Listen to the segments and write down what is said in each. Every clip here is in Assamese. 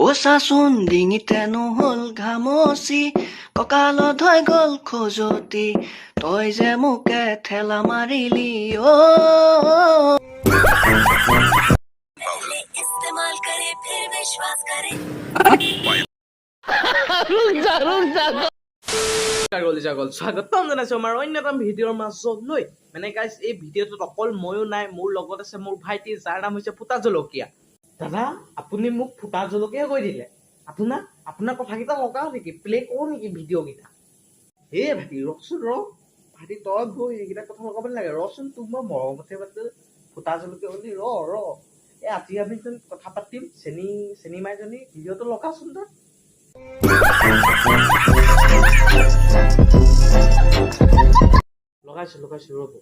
ও চাচোন ডিঙিতে নহ'ল ঘামচি, কঁকালত হৈ গ'ল খজুৱতি, তই যে মোকে ঠেলা মাৰিলি অ। इस्तेमाल करे फिर विश्वास करे। স্বাগতম জনাইছো আমাৰ অন্যতম ভিডিঅ'ৰ মাজলৈ। মানে গাইজ এই ভিডিঅ'টোত অকল ময়ো নাই, মোৰ লগত আছে মোৰ ভাইটি, যাৰ নাম হৈছে ফুটা জলকীয়া। দাদা আপুনি মোক ফুটা জলকীয়া কৈ দিলে, আপোনাৰ কথাকেইটা লগাও নেকি, প্লে কৰো নেকি ভিডিঅ' কেইটা? হে ভাইটি ৰচোন, ভাইটি তই গৈ এইকেইটা কথা লগাব নালাগে, ৰচোন, তোক মই মৰমতে পাতিলো ফুটা জলকীয়া বুলি, আজি আমি কথা পাতিম চেনী মাইজনী, ভিডিঅ'টো লগাচোন তই। লগাইছো ৰ'ব।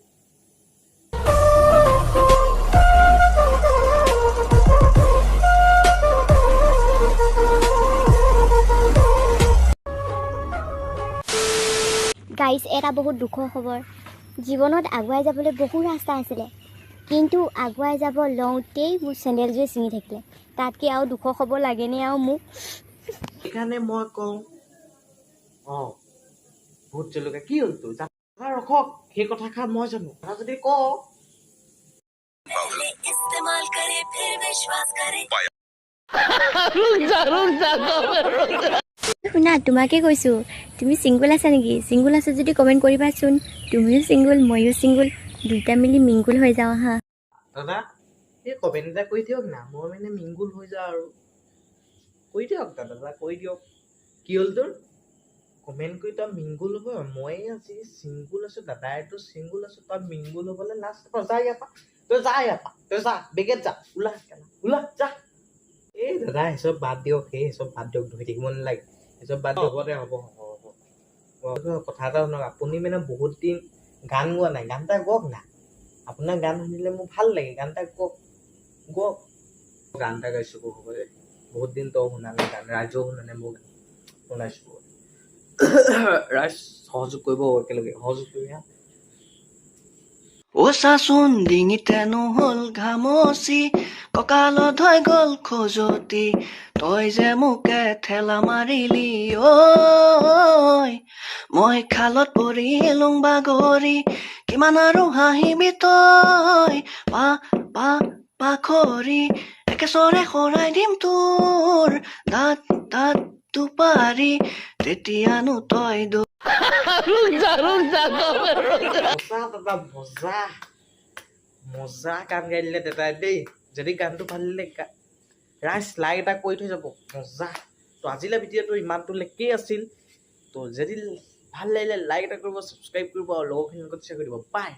গাইজ, এটা বহুত দুখৰ খবৰ। জীৱনত আগুৱাই যাবলৈ বহু ৰাস্তা আছিলে, কিন্তু আগুৱাই যাব লওঁতেই মোৰ চেণ্ডেলযোৰে ছিঙি থাকিলে। তাতকৈ আৰু দুখৰ খবৰ লাগেনে আৰু মোক? সেইকাৰণে মই কওঁ, ভোট জলকীয়া কি হ'ল তোৰ? ৰখক, সেই কথাষাৰ মই জানো, কথা যদি কওঁ इस्तेमाल करे फिर विश्वास करे। শুনা, তোমাকে কৈছোঁ, তুমি ছিংগুল আছা নেকি? ছিংগুল আছা যদি কমেণ্ট কৰিবাচোন। তুমিও ছিংগুল, ময়ো ছিংগুল, দুইটা মিলি মিংগুল হৈ যাওঁ হা। দাদা এই কমেণ্ট এটা কৰি দিয়ক না, মই মানে মিংগুল হৈ যাওঁ আৰু। কৈ দিয়ক দাদা, কৈ দিয়ক। কি হ'ল তোৰ? কমেণ্ট কৰি তই মিংগুল হ'ব, মই আজি ছিংগুল আছো, দাদাইতো ছিংগুল আছো, তই মিংগুল হ'বলৈ লাষ্ট যা ইয়াৰ পৰা, তই যা বেগেত যা, ওলা যা। এই দাদা সেইচব বাদ দিয়ক, ধৰি থাকিব নালাগে, সেইচব বাদ দিয়ক। হ'ব কথা এটা শুনক, আপুনি মানে বহুত দিন গান গোৱা নাই, গান এটা গাওক না। আপোনাৰ গান শুনিলে মোৰ ভাল লাগে, গান এটা গাওক। গান এটা গাইছো হ'ব যে, বহুত দিন তই শুনা নাই গান, ৰাইজেও শুনা নাই মোৰ গান, শুনাইছো। ৰাইজ সহযোগ কৰিব, একেলগে সহযোগ কৰি হা। ও চাচোন ডিঙিতে নহ'ল ঘামচি, কঁকালত হৈ গ'ল খজুৱতি, তই যে মোকে ঠেলা মাৰিলি ঐ। মই খালত পৰিলোঁ বাগৰি, কিমান আৰু হাঁহিবি তই, পাখৰি একেচৰে শৰাই দিম তোৰ, দাঁত দুপাৰি, তেতিয়ানো তই মজা গান গাই দিলে দাদাই দেই। যদি গানটো ভাল দিলে ৰাইজ লাইক এটা কৰি থৈ যাব, মজা। তো আজিলৈ ভিডিঅ'টো ইমানটোলৈকে আছিল। তো যদি ভাল লাগিলে লাইক এটা কৰিব, ছাবস্ক্ৰাইব কৰিব আৰু লগৰখিনিৰ লগত শ্বেয়াৰ কৰি দিব। বাই।